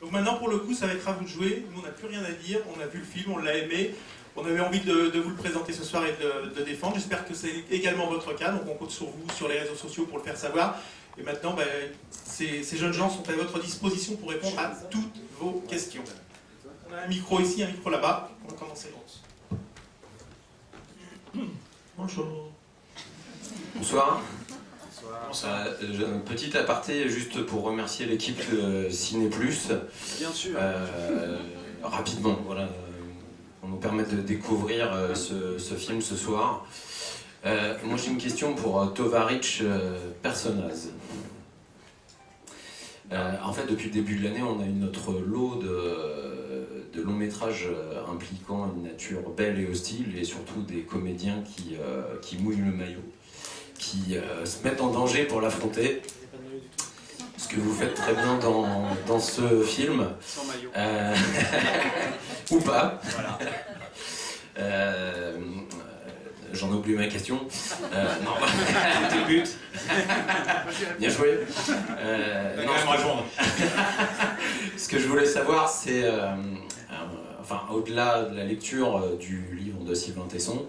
Donc maintenant, pour le coup, ça va être à vous de jouer. Nous, on n'a plus rien à dire. On a vu le film, on l'a aimé. On avait envie de vous le présenter ce soir et de le défendre. J'espère que c'est également votre cas. Donc on compte sur vous, sur les réseaux sociaux pour le faire savoir. Et maintenant, ces jeunes gens sont à votre disposition pour répondre à toutes vos questions. On a un micro ici, un micro là-bas. On va commencer. Bonjour. Bonsoir. Un petit aparté juste pour remercier l'équipe Ciné Plus. Bien sûr. Rapidement, voilà, pour nous permettre de découvrir ce film ce soir. Moi j'ai une question pour Tovaric Personnaz. En fait, depuis le début de l'année, on a eu notre lot de longs métrages impliquant une nature belle et hostile, et surtout des comédiens qui mouillent le maillot, qui se mettent en danger pour l'affronter. Ce que vous faites très bien dans ce film. Sans maillot. Ou pas. Voilà. J'en ai oublié ma question. Non, c'était le but. Bien joué. Ce que je voulais savoir, c'est, au-delà de la lecture du livre de Sylvain Tesson,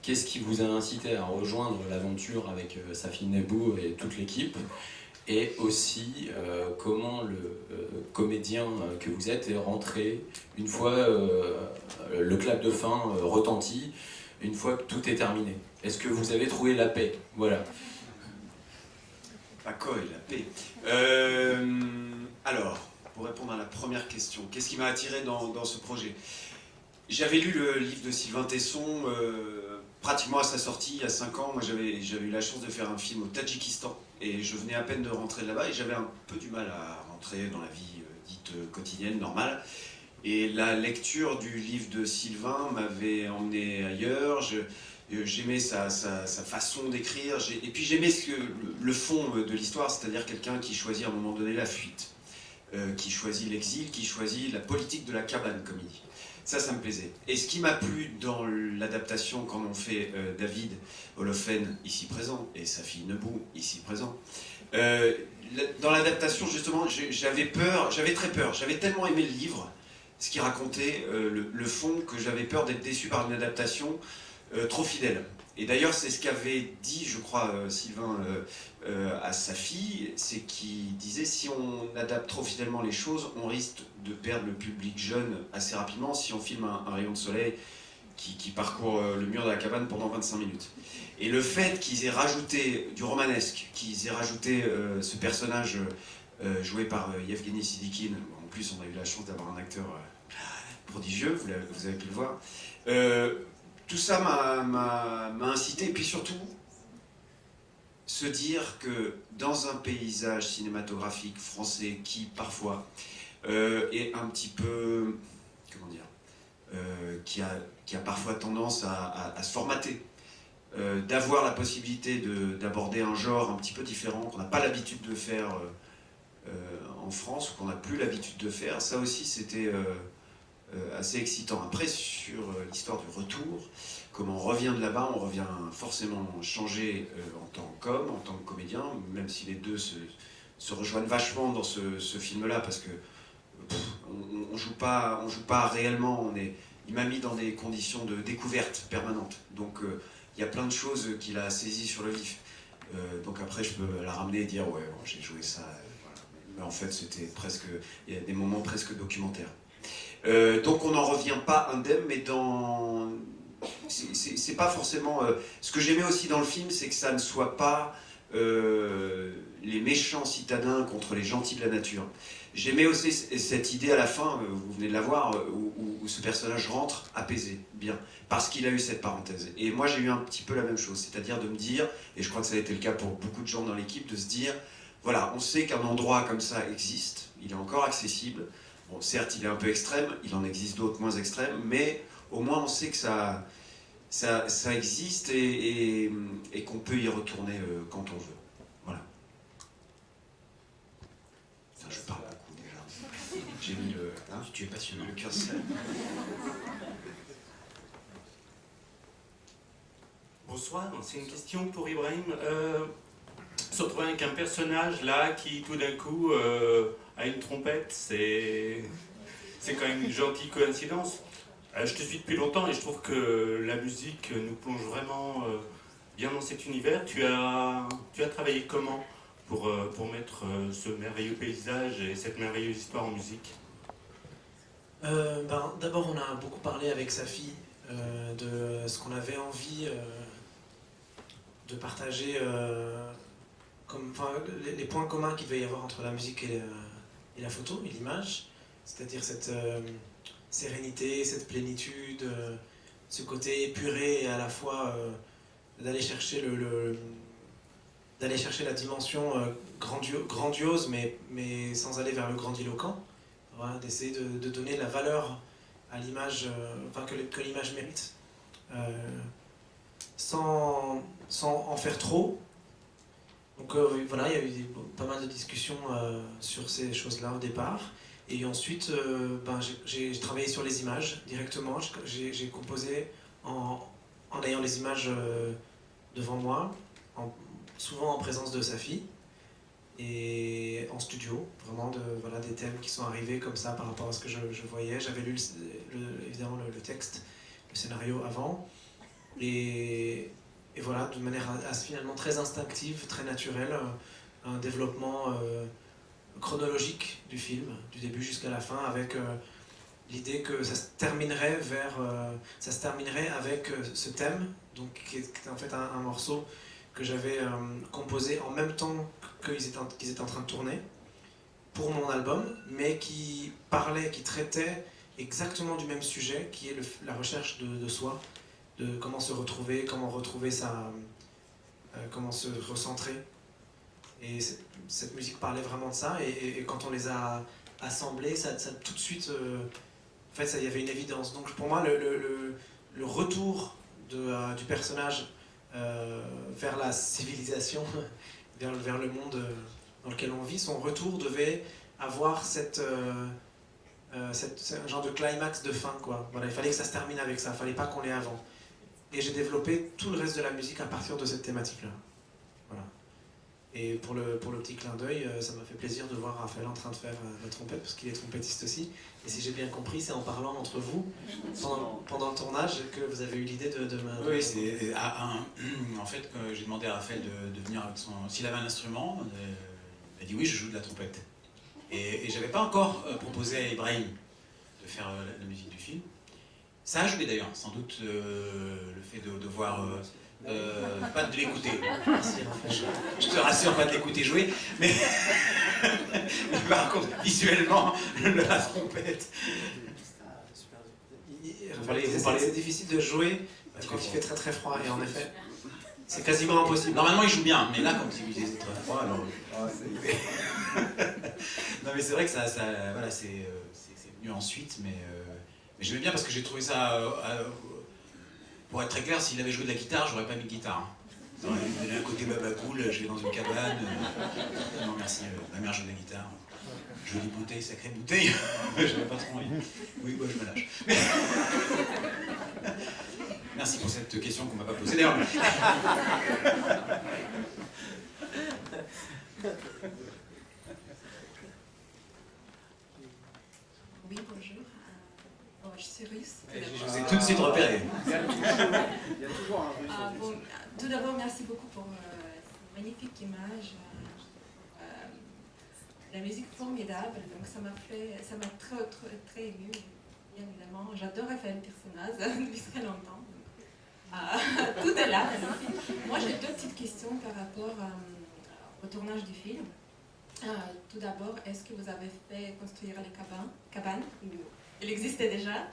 qu'est-ce qui vous a incité à rejoindre l'aventure avec Safi Nebou et toute l'équipe? Et aussi, comment le comédien que vous êtes est rentré une fois le clap de fin retentit, une fois que tout est terminé. Est-ce que vous avez trouvé la paix? Voilà. La paix. Alors, pour répondre à la première question, qu'est-ce qui m'a attiré dans ce projet? J'avais lu le livre de Sylvain Tesson pratiquement à sa sortie, il y a 5 ans. Moi, j'avais eu la chance de faire un film au Tadjikistan. Et je venais à peine de rentrer de là-bas et j'avais un peu du mal à rentrer dans la vie dite quotidienne, normale. Et la lecture du livre de Sylvain m'avait emmené ailleurs. J'aimais sa façon d'écrire. Et puis j'aimais le fond de l'histoire, c'est-à-dire quelqu'un qui choisit à un moment donné la fuite, qui choisit l'exil, qui choisit la politique de la cabane, comme il dit. Ça me plaisait. Et ce qui m'a plu dans l'adaptation qu'en ont fait David Holofen, ici présent, et sa fille Nebou, ici présent, dans l'adaptation, justement, j'avais très peur. J'avais tellement aimé le livre, ce qui racontait le fond, que j'avais peur d'être déçu par une adaptation trop fidèle. Et d'ailleurs, c'est ce qu'avait dit, je crois, Sylvain à sa fille, c'est qu'il disait, si on adapte trop fidèlement les choses, on risque de perdre le public jeune assez rapidement si on filme un rayon de soleil qui parcourt le mur de la cabane pendant 25 minutes. Et le fait qu'ils aient rajouté du romanesque, qu'ils aient rajouté ce personnage joué par Yevgeny Sidikine, en plus on a eu la chance d'avoir un acteur prodigieux, vous avez pu le voir, tout ça m'a incité, et puis surtout, se dire que dans un paysage cinématographique français qui, parfois, est un petit peu, comment dire, qui a parfois tendance à se formater, d'avoir la possibilité d'aborder un genre un petit peu différent, qu'on n'a pas l'habitude de faire en France, ou qu'on n'a plus l'habitude de faire, ça aussi c'était assez excitant. Après, sur l'histoire du retour, comme on revient de là-bas, on revient forcément changé en tant qu'homme, en tant que comédien, même si les deux se rejoignent vachement dans ce film-là, parce que on joue pas réellement, il m'a mis dans des conditions de découverte permanente. Donc il y a plein de choses qu'il a saisies sur le vif. Donc après, je peux la ramener et dire, ouais, bon, j'ai joué ça, voilà. Mais en fait, il y a des moments presque documentaires. Donc on n'en revient pas indemne, mais c'est pas forcément... Ce que j'aimais aussi dans le film, c'est que ça ne soit pas les méchants citadins contre les gentils de la nature. J'aimais aussi cette idée à la fin, vous venez de la voir, où ce personnage rentre apaisé, bien, parce qu'il a eu cette parenthèse. Et moi j'ai eu un petit peu la même chose, c'est-à-dire de me dire, et je crois que ça a été le cas pour beaucoup de gens dans l'équipe, de se dire, voilà, on sait qu'un endroit comme ça existe, il est encore accessible. Bon, certes, il est un peu extrême, il en existe d'autres moins extrêmes, mais au moins on sait que ça existe et qu'on peut y retourner quand on veut. Voilà. Enfin, je parle beaucoup déjà. J'ai mis le... Hein, tu es passionnant. Le curseur. Bonsoir, c'est une question pour Ibrahim. Se retrouver avec un personnage là qui tout d'un coup à une trompette, c'est quand même une gentille coïncidence. Je te suis depuis longtemps et je trouve que la musique nous plonge vraiment bien dans cet univers. Tu as travaillé comment pour mettre ce merveilleux paysage et cette merveilleuse histoire en musique? D'abord, on a beaucoup parlé avec sa fille de ce qu'on avait envie de partager, les points communs qu'il devait y avoir entre la musique et la photo et l'image, c'est-à-dire cette sérénité, cette plénitude, ce côté épuré et à la fois d'aller chercher d'aller chercher la dimension grandiose, mais sans aller vers le grandiloquent. Voilà, d'essayer de donner la valeur à l'image, que l'image mérite, sans en faire trop. Donc voilà, il y a eu pas mal de discussions sur ces choses-là au départ. Et ensuite, j'ai travaillé sur les images directement. J'ai composé en ayant les images devant moi, souvent en présence de sa fille. Et en studio, vraiment des thèmes qui sont arrivés comme ça par rapport à ce que je voyais. J'avais lu évidemment le texte, le scénario avant, et voilà, d'une manière finalement très instinctive, très naturelle, un développement chronologique du film, du début jusqu'à la fin, avec l'idée que ça se terminerait avec ce thème, donc qui est en fait un morceau que j'avais composé en même temps qu'ils étaient en train de tourner pour mon album, mais qui traitait exactement du même sujet, qui est la recherche de soi, de comment se retrouver, comment retrouver comment se recentrer. Et cette musique parlait vraiment de ça, et quand on les a assemblés, ça tout de suite, en fait, il y avait une évidence. Donc pour moi, le retour du personnage vers la civilisation, vers le monde dans lequel on vit, son retour devait avoir un genre de climax de fin, quoi. Voilà, il fallait que ça se termine avec ça, il ne fallait pas qu'on l'ait avant. Et j'ai développé tout le reste de la musique à partir de cette thématique-là. Voilà. Et pour le petit clin d'œil, ça m'a fait plaisir de voir Raphaël en train de faire la trompette, parce qu'il est trompettiste aussi. Et si j'ai bien compris, c'est en parlant entre vous, pendant le tournage, que vous avez eu l'idée de Oui, c'est en fait, quand j'ai demandé à Raphaël de venir avec s'il avait un instrument, il a dit oui, je joue de la trompette. Et j'avais pas encore proposé à Ibrahim de faire la musique du film. Ça a joué d'ailleurs, sans doute le fait de voir... pas de l'écouter. Je te rassure, pas de l'écouter jouer, mais par contre, visuellement, la trompette. C'est difficile de jouer quand il fait très très froid, et en effet, c'est quasiment impossible. Normalement, il joue bien, mais là, quand il faisait très froid, alors. Non, mais c'est vrai que voilà, c'est venu ensuite, mais j'aimais bien parce que j'ai trouvé ça. Pour être très clair, s'il avait joué de la guitare, j'aurais pas mis de guitare. Il me donnait un côté babacool, je vais dans une cabane. Non merci, ma mère joue de la guitare. Jolie bouteille, sacrée bouteille. J'avais pas trop envie. Oui, moi je me lâche. Merci pour cette question qu'on m'a pas posée d'ailleurs. Oui, bonjour. Je suis russe. Je vous ai tout de suite repéré. Il y a toujours un russe. Tout d'abord, merci beaucoup pour cette magnifique image. La musique formidable, donc ça m'a très émue, bien évidemment. J'adore Raphaël Personnaz depuis très longtemps. Tout est là. Moi, j'ai deux petites questions par rapport au tournage du film. Tout d'abord, est-ce que vous avez fait construire les cabanes? Il existait déjà.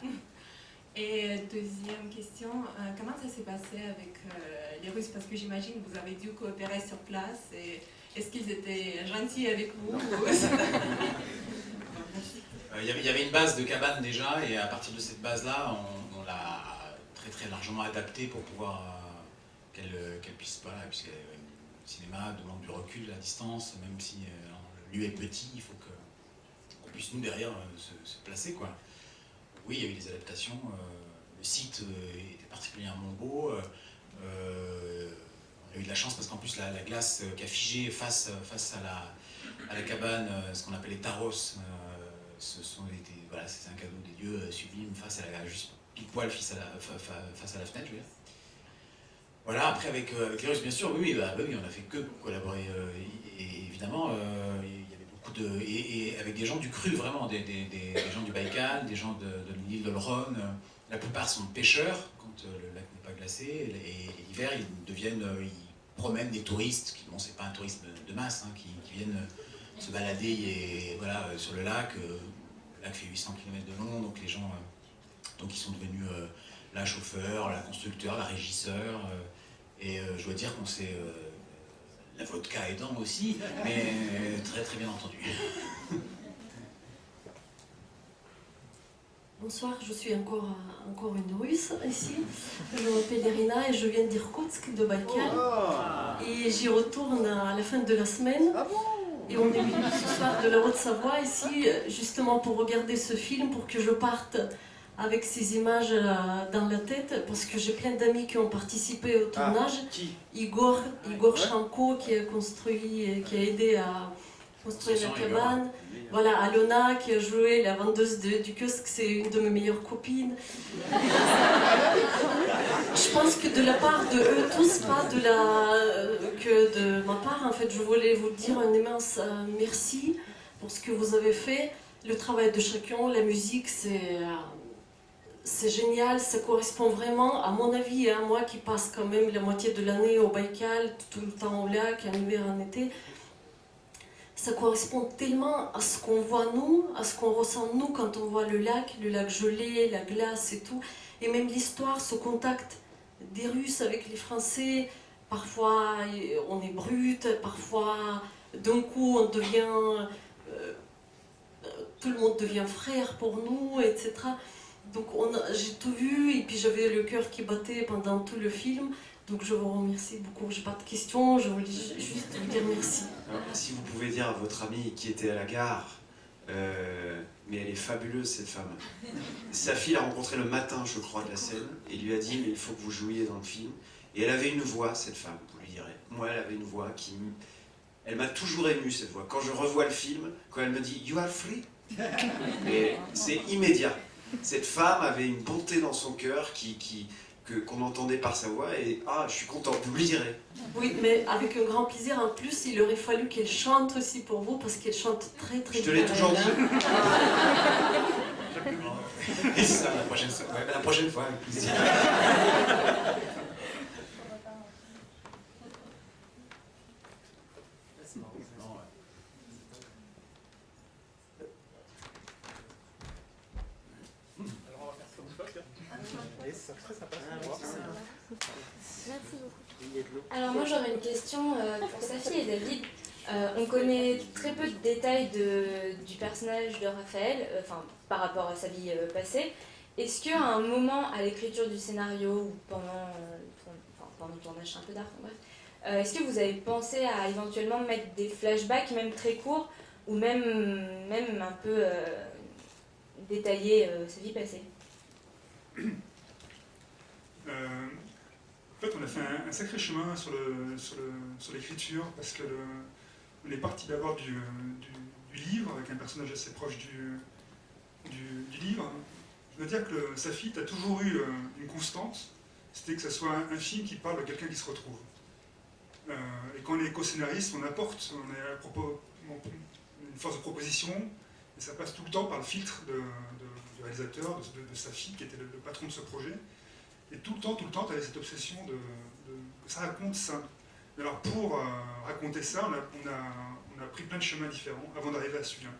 Et deuxième question, comment ça s'est passé avec les Russes? Parce que j'imagine que vous avez dû coopérer sur place. Et est-ce qu'ils étaient gentils avec vous? Il y avait une base de cabane déjà, et à partir de cette base-là, on l'a très très largement adaptée pour pouvoir qu'elle puisse pas, puisque le cinéma demande du recul, la distance, même si le lieu est petit, il faut qu'on puisse nous derrière se placer, quoi. Oui, il y a eu des adaptations, le site était particulièrement beau, a eu de la chance parce qu'en plus la glace qui a figé face à la cabane, ce qu'on appelle les taros, voilà, c'est un cadeau des dieux sublime face à juste pile poil face à la fenêtre, je veux dire. Voilà, après avec les Russes, bien sûr, oui, on a fait que collaborer, et évidemment, il y avait beaucoup de... Et avec des gens du cru, vraiment, des gens du Baïkal, des gens de l'île de l'Olron. La plupart sont pêcheurs, quand le lac n'est pas glacé, et l'hiver, ils promènent des touristes, bon, c'est pas un tourisme de masse, hein, qui viennent se balader et, voilà, sur le lac. Le lac fait 800 km de long, donc les gens donc ils sont devenus la chauffeur, la constructeur, la régisseur, et je dois dire qu'on s'est, la vodka aidant aussi, mais très très bien entendu. Bonsoir, je suis encore une Russe ici. Je m'appelle Irina et je viens d'Irkoutsk, de Baïkal. Et j'y retourne à la fin de la semaine. Et on est venu ce soir de la Haute-Savoie ici, justement pour regarder ce film, pour que je parte avec ces images dans la tête, parce que j'ai plein d'amis qui ont participé au tournage. Igor Shanko qui a aidé à construire la cabane. Voilà, Alona qui a joué la vendeuse du kiosque, c'est une de mes meilleures copines. Je pense que de la part de eux tous, pas que de ma part, en fait, je voulais vous dire un immense merci pour ce que vous avez fait. Le travail de chacun, la musique, c'est génial, ça correspond vraiment, à mon avis, à moi qui passe quand même la moitié de l'année au Baïkal, tout le temps au lac, en hiver, en été. Ça correspond tellement à ce qu'on voit nous, à ce qu'on ressent nous quand on voit le lac gelé, la glace et tout. Et même l'histoire, ce contact des Russes avec les Français, parfois on est brut, parfois d'un coup on devient... tout le monde devient frère pour nous, etc. Donc j'ai tout vu et puis j'avais le cœur qui battait pendant tout le film. Donc je vous remercie beaucoup. Je n'ai pas de questions, je voulais juste vous dire merci. Alors, si vous pouvez dire à votre amie qui était à la gare, mais elle est fabuleuse cette femme. Sa fille l'a rencontrée le matin, je crois, de la scène, et lui a dit mais il faut que vous jouiez dans le film. Et elle avait une voix, cette femme, vous lui direz. Moi, elle avait une voix elle m'a toujours ému cette voix. Quand je revois le film, quand elle me dit You are free, et c'est immédiat. Cette femme avait une bonté dans son cœur qu'on entendait par sa voix, et je suis content, vous le direz. Oui, mais avec un grand plaisir. En plus, il aurait fallu qu'elle chante aussi pour vous, parce qu'elle chante très très bien. Je te l'ai toujours dit. Et ça, la prochaine fois, avec plaisir. Alors moi j'aurais une question pour Safi et David. On connaît très peu de détails du personnage de Raphaël, par rapport à sa vie passée. Est-ce qu'à un moment à l'écriture du scénario ou pendant le tournage, c'est un peu d'art, bref, est-ce que vous avez pensé à éventuellement mettre des flashbacks, même très courts, ou même un peu détailler sa vie passée? En fait, on a fait un sacré chemin sur l'écriture, parce que on est parti d'abord du livre, avec un personnage assez proche du livre. Je dois dire que Safi a toujours eu une constante, c'était que ce soit un film qui parle de quelqu'un qui se retrouve. Et quand on est co-scénariste, on apporte une force de proposition, et ça passe tout le temps par le filtre du réalisateur, de Safi, qui était le patron de ce projet. Et tout le temps, tu avais cette obsession que ça raconte ça. Alors pour raconter ça, on a pris plein de chemins différents avant d'arriver à celui-là.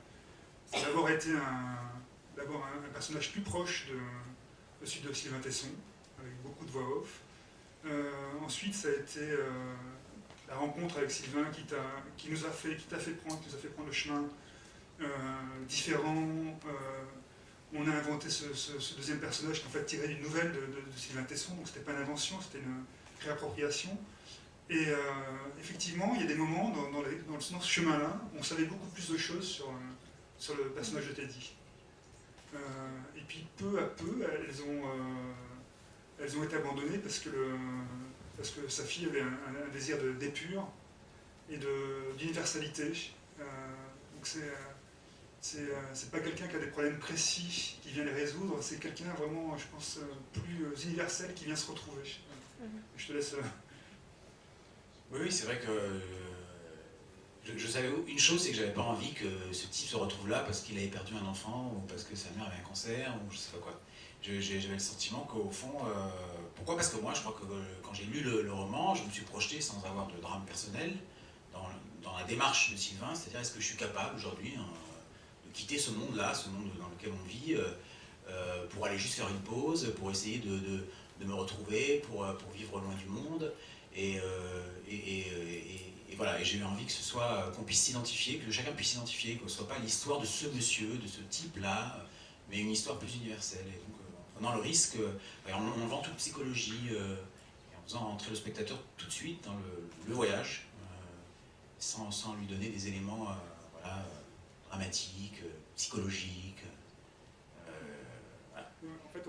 Ça a d'abord été un personnage plus proche de celui de Sylvain Tesson, avec beaucoup de voix off. Ensuite, ça a été la rencontre avec Sylvain qui t'a fait prendre le chemin différent. On a inventé ce deuxième personnage qui est en fait tiré d'une nouvelle de Sylvain Tesson, donc c'était pas une invention, c'était une réappropriation. Et effectivement, il y a des moments dans ce chemin-là, on savait beaucoup plus de choses sur le personnage de Teddy. Et puis peu à peu, elles ont été abandonnées parce que parce que sa fille avait un désir d'épure et d'universalité. Donc c'est pas quelqu'un qui a des problèmes précis, qui vient les résoudre, c'est quelqu'un vraiment, je pense, plus universel qui vient se retrouver. Je te laisse... Oui, c'est vrai que je savais une chose, c'est que j'avais pas envie que ce type se retrouve là parce qu'il avait perdu un enfant ou parce que sa mère avait un cancer ou je sais pas quoi. J'avais le sentiment qu'au fond, pourquoi? Parce que moi, je crois que quand j'ai lu le roman, je me suis projeté sans avoir de drame personnel dans la démarche de Sylvain, c'est-à-dire est-ce que je suis capable aujourd'hui de quitter ce monde-là, ce monde dans lequel on vit, pour aller juste faire une pause, pour essayer de me retrouver, pour vivre loin du monde. Et voilà, et j'ai eu envie que ce soit, qu'on puisse s'identifier, que chacun puisse s'identifier, que ce ne soit pas l'histoire de ce monsieur, de ce type-là, mais une histoire plus universelle. Et donc, en prenant le risque, on vend toute psychologie, en faisant entrer le spectateur tout de suite dans le voyage, sans lui donner des éléments voilà, dramatiques, psychologiques. Voilà. En fait,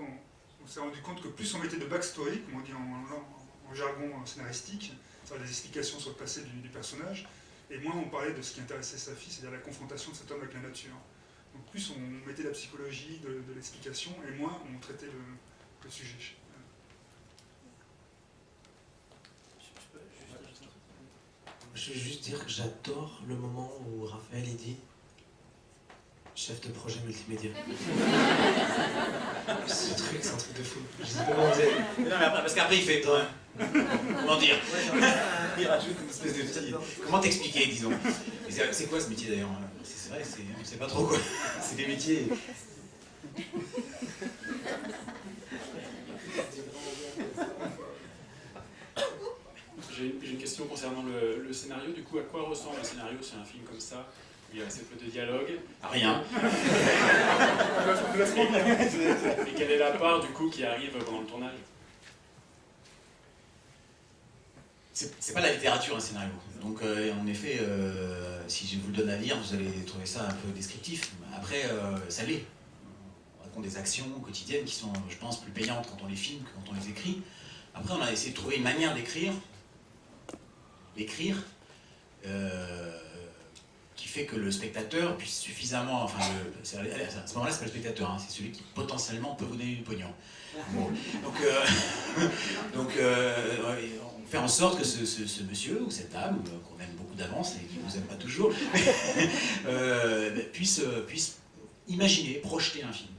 on s'est rendu compte que plus on mettait de backstory, comme on dit en jargon scénaristique, c'est-à-dire des explications sur le passé du personnage, et moins on parlait de ce qui intéressait sa fille, c'est-à-dire la confrontation de cet homme avec la nature. Donc plus on mettait de la psychologie, de l'explication, et moins on traitait le sujet. Je veux juste dire que j'adore le moment où Raphaël il dit chef de projet multimédia. Ce truc, c'est un truc de fou. Je sais pas comment dire. Non, mais après, parce qu'après il fait. Comment dire? Il rajoute une espèce de petit. Comment t'expliquer, disons? C'est quoi ce métier d'ailleurs? C'est vrai, on ne sait pas trop quoi. C'est des métiers. J'ai une question concernant le scénario. Du coup, à quoi ressemble un scénario sur un film comme ça? Il y a assez peu de dialogue. Rien. Et quelle est la part du coup qui arrive pendant le tournage? C'est pas la littérature, un scénario. Donc, en effet, si je vous le donne à lire, vous allez trouver ça un peu descriptif. Après, ça l'est. On raconte des actions quotidiennes qui sont, je pense, plus payantes quand on les filme que quand on les écrit. Après, on a essayé de trouver une manière d'écrire, qui fait que le spectateur puisse suffisamment, enfin, à ce moment-là, c'est pas le spectateur, hein, c'est celui qui potentiellement peut vous donner du pognon. Bon. Donc, on fait en sorte que ce monsieur ou cette dame, qu'on aime beaucoup d'avance et qui ne nous aime pas toujours, puisse imaginer, projeter un film.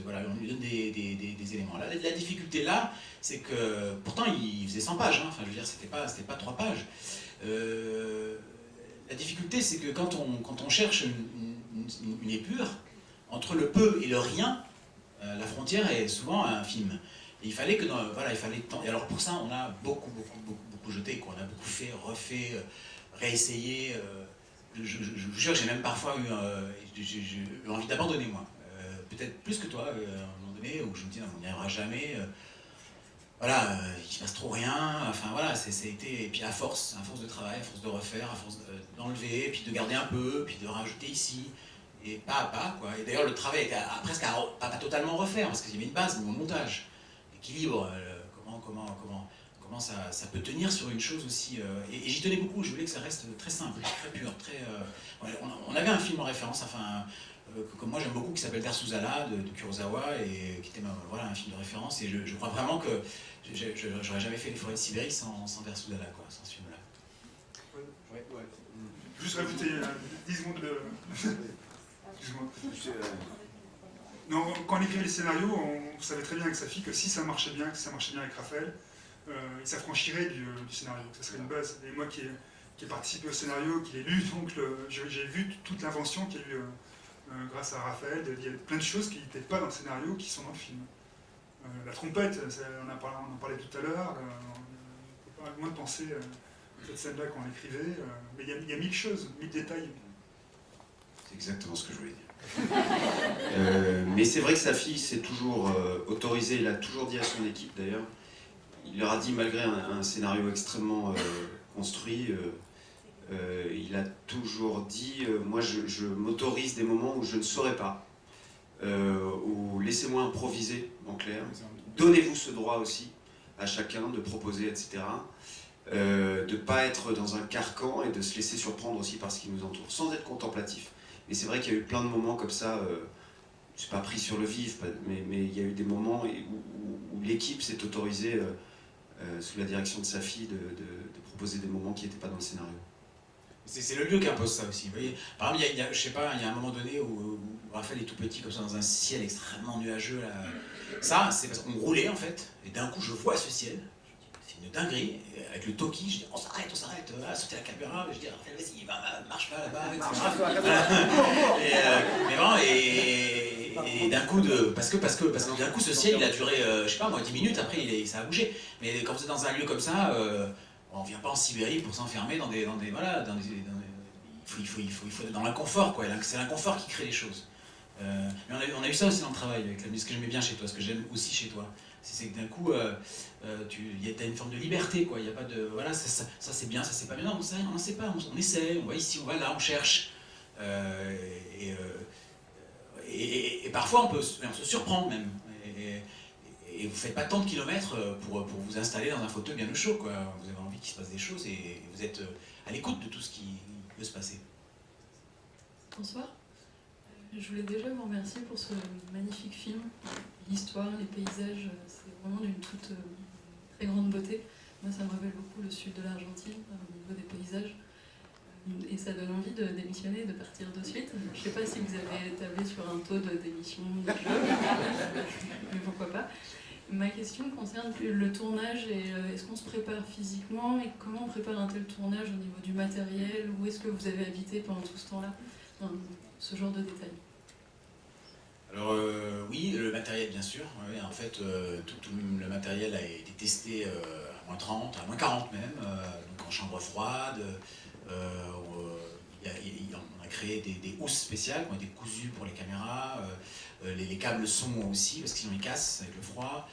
Voilà, on lui donne des éléments. La difficulté là, c'est que, pourtant il faisait 100 pages, hein, enfin je veux dire, c'était pas 3 pages. La difficulté, c'est que quand on cherche une épure, entre le peu et le rien, la frontière est souvent infime. Et il fallait que, voilà, il fallait temps. Et alors pour ça, on a beaucoup jeté, quoi. On a beaucoup fait, refait, réessayé. Je vous jure, j'ai même parfois eu envie d'abandonner, moi. Peut-être plus que toi, à un moment donné, où je me dis, non, on n'y arrivera jamais. Voilà, il se passe trop rien. Enfin, voilà, ça a été... Et puis à force de travail, à force de refaire, à force d'enlever, puis de garder un peu, puis de rajouter ici, et pas à pas, quoi. Et d'ailleurs, le travail était presque à pas totalement refaire, parce qu'il y avait une base, mais au montage. L'équilibre, comment ça peut tenir sur une chose aussi... et j'y tenais beaucoup, je voulais que ça reste très simple, très pur, très... on avait un film en référence, enfin, que moi j'aime beaucoup, qui s'appelle Terzuzala, de Kurosawa, et qui était voilà, un film de référence, et je crois vraiment que j'aurais jamais fait Les Forêts de Sibérie sans Terzuzala, quoi, sans ce film-là. Ouais. Juste rajouter 10 secondes de... Excuse-moi. Non, quand on écrivait les scénarios, on savait très bien avec sa fille que si ça marchait bien, avec Raphaël, il s'affranchirait du scénario, que ça serait une base. Et moi qui ai participé au scénario, qui l'ai lu, donc j'ai vu toute l'invention qu'il y a eu grâce à Raphaël. Il y a plein de choses qui n'étaient pas dans le scénario qui sont dans le film. La trompette, on en parlait tout à l'heure, on ne peut pas moins penser à cette scène-là quand on l'écrivait, mais il y a 1000 choses, 1000 détails. C'est exactement ce que je voulais dire. Mais c'est vrai que sa fille s'est toujours autorisée, il a toujours dit à son équipe d'ailleurs, il leur a dit, malgré un scénario extrêmement construit, il a toujours dit, moi je m'autorise des moments où je ne saurais pas, ou laissez-moi improviser, en clair, donnez-vous ce droit aussi, à chacun de proposer, etc. De ne pas être dans un carcan et de se laisser surprendre aussi par ce qui nous entoure, sans être contemplatif. Mais c'est vrai qu'il y a eu plein de moments comme ça, je suis pas pris sur le vif, mais il y a eu des moments où l'équipe s'est autorisée, sous la direction de sa fille, de proposer des moments qui n'étaient pas dans le scénario. C'est le lieu qui impose ça aussi. Vous voyez, par exemple, je sais pas, il y a un moment donné où Raphaël est tout petit, comme ça, dans un ciel extrêmement nuageux. Là. Ça, c'est parce qu'on roulait en fait, et d'un coup je vois ce ciel. C'est une dinguerie, et avec le Toki, je dis on s'arrête, sauter la caméra, je dis Raphaël, vas-y, marche pas là-bas, mais vraiment, et d'un coup, parce que d'un coup ce ciel il a duré, je sais pas moi, 10 minutes, après ça a bougé. Mais quand vous êtes dans un lieu comme ça, on vient pas en Sibérie pour s'enfermer dans des voilà, il faut être dans l'inconfort, quoi. C'est l'inconfort qui crée les choses. Mais on a eu ça aussi dans le travail avec la musique, ce que j'aimais bien chez toi, ce que j'aime aussi chez toi. C'est que d'un coup, t'as une forme de liberté, quoi. Il y a pas de, voilà, ça c'est bien, ça c'est pas bien. Non, on ne sait pas, on essaie, on va ici, on va là, on cherche. Et parfois on se surprend même. Et vous faites pas tant de kilomètres pour vous installer dans un fauteuil bien au chaud, quoi. Vous avez envie qu'il se passe des choses et vous êtes à l'écoute de tout ce qui peut se passer. Bonsoir. Je voulais déjà vous remercier pour ce magnifique film. L'histoire, les paysages, c'est vraiment d'une toute très grande beauté. Moi, ça me rappelle beaucoup le sud de l'Argentine, au niveau des paysages. Et ça donne envie de démissionner, de partir de suite. Je ne sais pas si vous avez tablé sur un taux de démission de jeu, mais pourquoi pas. Ma question concerne le tournage et est-ce qu'on se prépare physiquement et comment on prépare un tel tournage au niveau du matériel? Où est-ce que vous avez habité pendant tout ce temps-là? Ce genre de détails. Alors oui, le matériel bien sûr. Oui, en fait, tout le matériel a été testé à moins 30, à moins 40 même, donc en chambre froide. On a créé des housses spéciales qui ont été cousues pour les caméras. Les câbles son aussi, parce que sinon ils cassent avec le froid.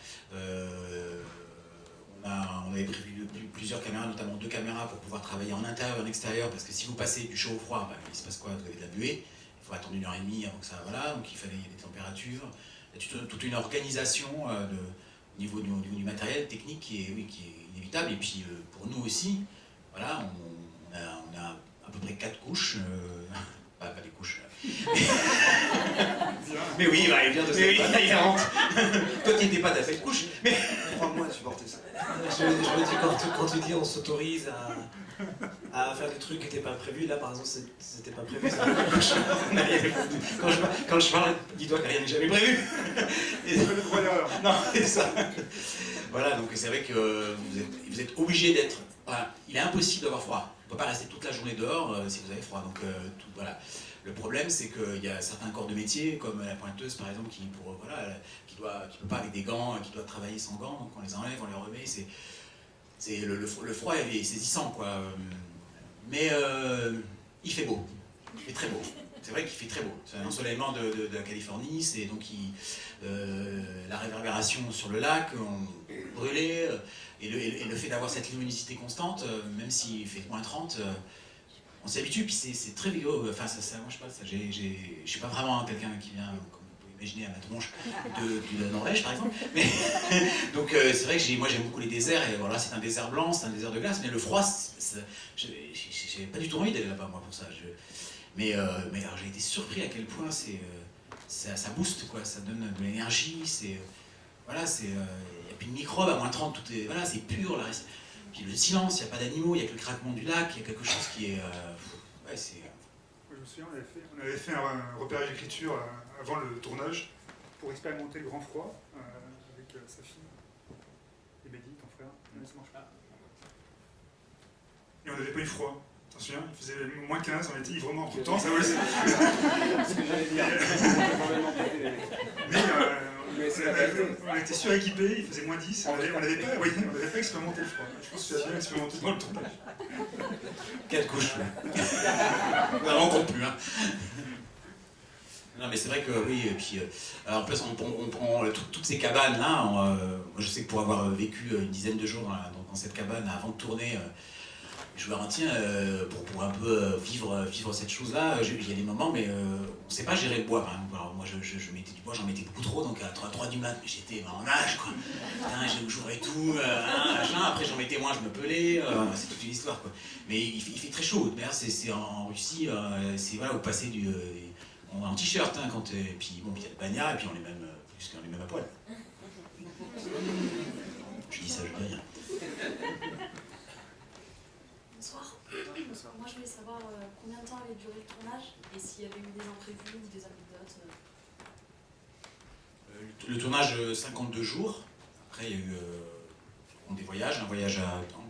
On avait prévu plusieurs caméras, notamment 2 caméras pour pouvoir travailler en intérieur et en extérieur, parce que si vous passez du chaud au froid, il se passe quoi? Vous avez de la buée. Il faut attendre 1h30 avant que ça... Voilà, donc il fallait des températures. Il y a toute une organisation au niveau du matériel technique qui est inévitable. Et puis pour nous aussi, voilà, on a à peu près 4 couches. Pas des couches. Mais oui, il vient de cette évidente. Toi qui n'étais pas ta cette couche. Mais crois-moi à supporter ça. Je me dis, quand tu dis on s'autorise à faire des trucs qui n'étaient pas prévus, là par exemple c'était pas prévu. Quand je parle, dis-toi que rien n'est jamais prévu. Non, c'est ça. Voilà, donc c'est vrai que vous êtes obligé d'être... Voilà, il est impossible d'avoir froid. On ne peut pas rester toute la journée dehors si vous avez froid. Donc voilà. Le problème, c'est qu'il y a certains corps de métier, comme la pointeuse par exemple, qui ne peut pas avec des gants, qui doit travailler sans gants, donc on les enlève, on les remet. Le froid est saisissant, quoi. Mais il fait beau, il fait très beau. C'est vrai qu'il fait très beau. C'est un ensoleillement de la Californie, c'est donc la réverbération sur le lac, brûlé, et le fait d'avoir cette luminosité constante, même s'il fait moins 30, on s'y habitue, puis c'est très vigoureux. Enfin, ça, moi je sais pas, je suis pas vraiment quelqu'un qui vient, comme vous pouvez imaginer, à ma tronche de la Norvège par exemple. Mais, donc c'est vrai que moi j'aime beaucoup les déserts, et voilà, c'est un désert blanc, c'est un désert de glace, mais le froid, j'ai pas du tout envie d'aller là-bas moi pour ça. Mais alors j'ai été surpris à quel point ça booste, quoi, ça donne de l'énergie, voilà, il n'y a plus de microbes à moins 30, tout est, voilà, c'est pur, là, puis le silence, il n'y a pas d'animaux, il n'y a que le craquement du lac, il y a quelque chose qui est... ouais, c'est... Je me souviens, on avait fait un repérage d'écriture avant le tournage pour expérimenter le grand froid avec sa fille et Mehdi, ton frère. Ça marche pas. Et on n'avait pas eu froid. T'en souviens? Il faisait moins 15, on était ivres tout le temps. Ça, ouais, c'est ce que j'allais dire. Mais on était suréquipés, il faisait moins 10, on n'avait pas expérimenté le froid. Je pense que tu as bien expérimenté dans le tournage. 4 couches. On n'en compte plus. Hein. Non mais c'est vrai que oui, et puis en plus on prend toutes ces cabanes là, moi je sais que pour avoir vécu une dizaine de jours dans cette cabane avant de tourner, je me rends tiens, pour un peu vivre cette chose-là, il y a des moments, mais on ne sait pas gérer le bois. Par exemple. Alors, moi, je mettais du bois, j'en mettais beaucoup trop, donc à 3 du mat, j'étais en nage, quoi. Putain, j'ouvrais tout, machin, après j'en mettais moins, je me pelais, c'est toute une histoire, quoi. Mais il fait très chaud, d'ailleurs c'est en Russie, c'est voilà, vous passez en t-shirt, hein, quand, et puis bon, il y a le bagnard, et puis on est même, à poil. Je dis ça, je dis rien. Bonsoir. Moi, je voulais savoir combien de temps avait duré le tournage et s'il y avait eu des imprévus ou des anecdotes. Le tournage, 52 jours. Après, il y a eu des voyages. Un voyage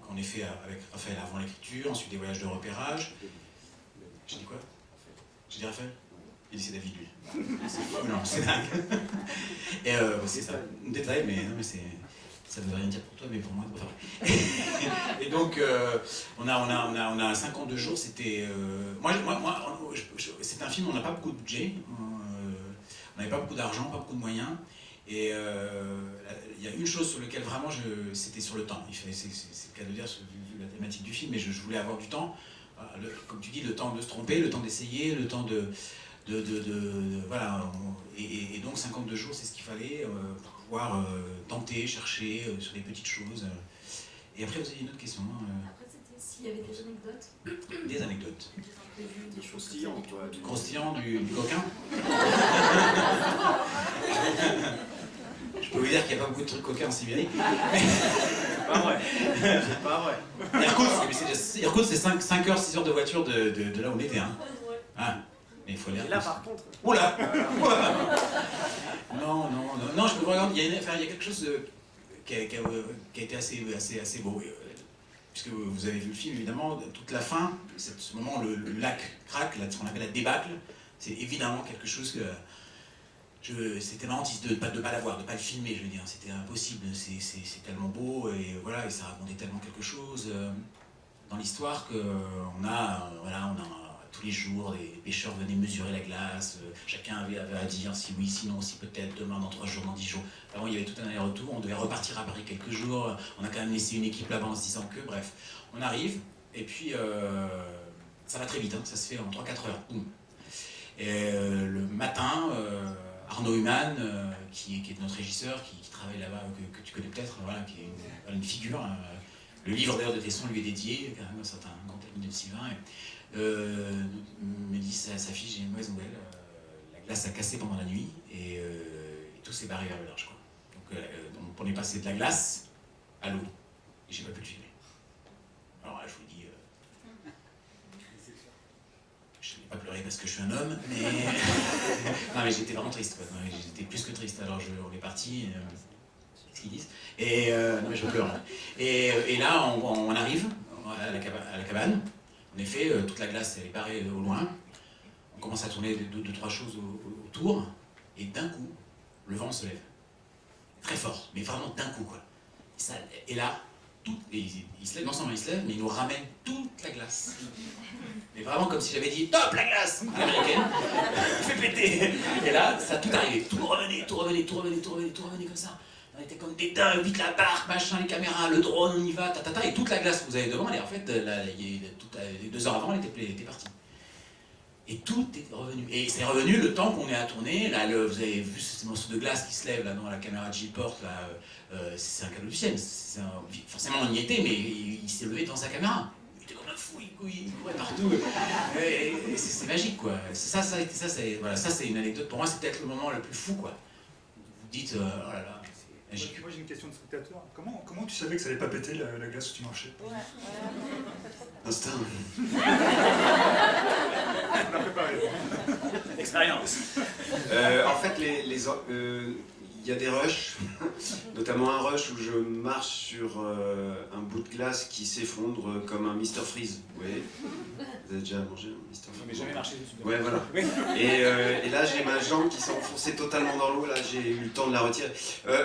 qu'en effet avec Raphaël avant l'écriture, ensuite des voyages de repérage. J'ai dit quoi? J'ai dit Raphaël? Il dit c'est David, lui. C'est fou, non, c'est dingue. Et c'est ça. Un détail, mais non, mais c'est... Ça ne veut rien dire pour toi, mais pour moi, enfin. Et donc, on a 52 jours, c'était... c'est un film, on n'a pas beaucoup de budget, on n'avait pas beaucoup d'argent, pas beaucoup de moyens, et il y a une chose sur laquelle vraiment, c'était sur le temps. C'est le cas de dire, vu la thématique du film, mais je voulais avoir du temps, comme tu dis, le temps de se tromper, le temps d'essayer, le temps voilà, et donc 52 jours, c'est ce qu'il fallait pour pouvoir tenter, chercher sur des petites choses. Et après, vous avez une autre question. Après, c'était s'il y avait des anecdotes. Des anecdotes. Des choses croustillantes, quoi. Du croustillant, du coquin. Je peux vous dire qu'il n'y a pas beaucoup de trucs coquins en Sibérie. C'est pas vrai. C'est pas vrai. Irkoutsk, c'est 5 heures, 6 heures de voiture de là où on était. Hein. Ah. Mais il faut aller. Et là, par contre. Oula. Non, je peux regarder. Il y a quelque chose qui a été assez beau. Puisque vous avez vu le film, évidemment, toute la fin, ce moment, le lac craque, ce qu'on appelle la débâcle, c'est évidemment quelque chose que. C'était marrant de ne pas l'avoir, de ne pas le filmer, je veux dire. C'était impossible. C'est tellement beau, et voilà, et ça racontait tellement quelque chose dans l'histoire qu'on a. Tous les jours, les pêcheurs venaient mesurer la glace, chacun avait à dire si oui, sinon, si peut-être, demain, dans 3 jours, dans 10 jours. Avant, il y avait tout un aller-retour, on devait repartir à Paris quelques jours, on a quand même laissé une équipe là-bas en se disant que, bref, on arrive, et puis ça va très vite, hein, ça se fait en 3-4 heures. Boum. Et le matin, Arnaud Humann, qui est notre régisseur, qui travaille là-bas, que tu connais peut-être, voilà, qui est une figure, le livre d'ailleurs de Tesson lui est dédié, un certain grand ami de Sylvain. Me dit sa fille, j'ai une mauvaise nouvelle, la glace a cassé pendant la nuit et tout s'est barré vers le large, quoi. Donc on est passé de la glace à l'eau et j'ai pas pu le filmer. Alors là, je vous dis, je n'ai pas pleuré parce que je suis un homme, mais non, mais j'étais vraiment triste, quoi. J'étais plus que triste. Alors on est parti, ce qu'ils disent, et non mais je pleure là. Et là on arrive à la cabane. En effet, toute la glace elle est barrée au loin. On commence à tourner 2-3 choses autour, et d'un coup, le vent se lève. Très fort, mais vraiment d'un coup, quoi. Et là, il se lève, non seulement il se lève, mais il nous ramène toute la glace. Mais vraiment comme si j'avais dit top la glace à l'américaine, fait péter. Et là, ça a tout arrivé. Tout revenait comme ça. On était comme des dingues, vite la barque, machin, les caméras, le drone, on y va, et toute la glace que vous avez devant, elle est en fait, 2 heures avant, elle était partie. Et tout est revenu. Et c'est revenu le temps qu'on est à tourner. Là, vous avez vu ces morceaux de glace qui se lèvent là dans la caméra de J-Port, là, c'est un cadeau du ciel. Forcément, on y était, mais il s'est levé devant sa caméra. Il était comme un fou, il courait partout. Et c'est magique, quoi. Ça, c'est une anecdote. Pour moi, c'est peut-être le moment le plus fou, quoi. Vous dites, oh là là. Moi j'ai une question de spectateur. Comment tu savais que ça allait pas péter la glace où tu marchais? Instinct. On a préparé. Expérience. En fait, il y a des rushs, notamment un rush où je marche sur un bout de glace qui s'effondre comme un Mr Freeze. Vous voyez? Vous avez déjà mangé un Mr Freeze? Mais jamais marché dessus. Ouais, voilà. Et là, j'ai ma jambe qui s'est enfoncée totalement dans l'eau. Là, j'ai eu le temps de la retirer.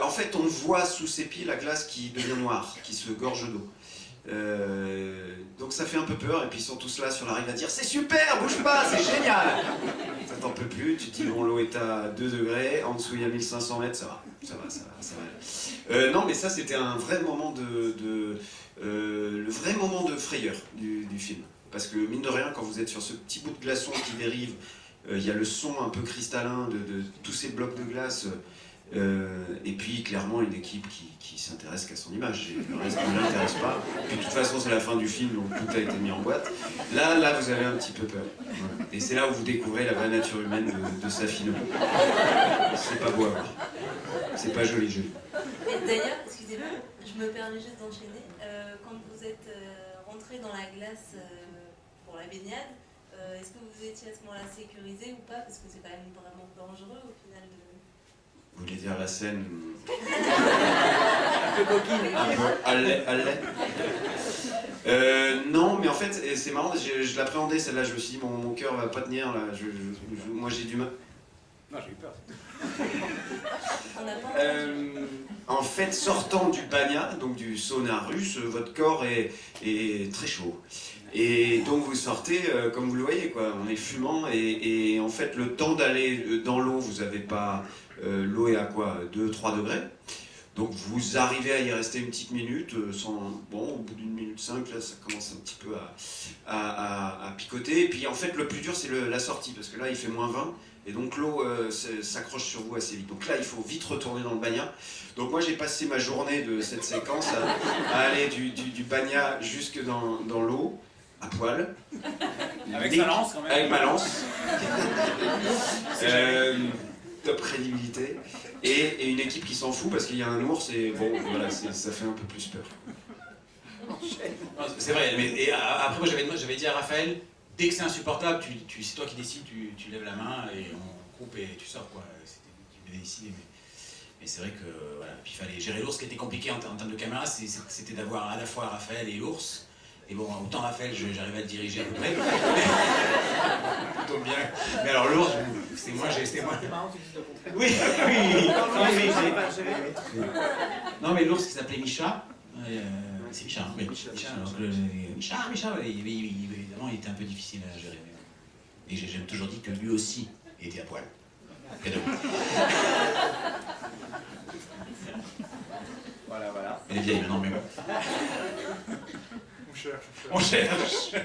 En fait, on voit sous ses pieds la glace qui devient noire, qui se gorge d'eau. Donc ça fait un peu peur, et puis ils sont tous là sur la rive à dire c'est super, bouge pas, c'est génial. Ça t'en peut plus, tu te dis bon, l'eau est à 2 degrés, en dessous il y a 1500 mètres, ça va. Non mais ça c'était un vrai moment le vrai moment de frayeur du film, parce que mine de rien quand vous êtes sur ce petit bout de glaçon qui dérive Il y a le son un peu cristallin de tous ces blocs de glace. Et puis clairement une équipe qui s'intéresse qu'à son image. Et le reste ne l'intéresse pas. Puis de toute façon c'est la fin du film, donc tout a été mis en boîte. Là vous avez un petit peu peur. Voilà. Et c'est là où vous découvrez la vraie nature humaine de Safi Nebou. C'est pas beau à voir. C'est pas joli. Et d'ailleurs, excusez-moi, je me permets juste d'enchaîner. Quand vous êtes rentré dans la glace pour la baignade, est-ce que vous étiez à ce moment-là sécurisé ou pas? Parce que c'est quand même vraiment dangereux au final de... Vous voulez dire la scène Un peu coquine. un peu non, mais en fait, c'est marrant, je l'appréhendais celle-là, je me suis dit, mon cœur va pas tenir, là. Moi j'ai du mal. Non, j'ai eu peur. En fait, sortant du banya, donc du sauna russe, votre corps est très chaud. Et donc vous sortez, comme vous le voyez, quoi, on est fumant, et en fait, le temps d'aller dans l'eau, vous n'avez pas... l'eau est à quoi, 2-3 degrés. Donc vous arrivez à y rester une petite minute, bon, au bout d'une minute 5, là, ça commence un petit peu à picoter. Et puis en fait, le plus dur, c'est la sortie, parce que là, il fait -20, et donc l'eau s'accroche sur vous assez vite. Donc là, il faut vite retourner dans le banya. Donc moi, j'ai passé ma journée de cette séquence à aller du banya jusque dans l'eau, à poil. Avec sa lance, quand même. Avec ma lance. Top crédibilité. Et une équipe qui s'en fout parce qu'il y a un ours, et bon, voilà, ça fait un peu plus peur. C'est vrai, mais et après moi j'avais dit à Raphaël, dès que c'est insupportable, c'est toi qui décides, tu lèves la main et on coupe et tu sors, quoi. C'était nous qui devait décider, mais c'est vrai que voilà. Puis il fallait gérer l'ours. Ce qui était compliqué en termes de caméra, c'était d'avoir à la fois Raphaël et l'ours. Et bon, autant Raphaël, j'arrivais à le diriger à peu près. Plutôt bien. Mais alors l'ours, c'est moi. Oui. Non, mais l'ours qui s'appelait Micha. C'est Micha, hein, Micha, évidemment, il était un peu difficile à gérer. Et j'ai toujours dit que lui aussi était à poil. Cadeau. Voilà. Elle est vieille maintenant, mais bon. On cherche.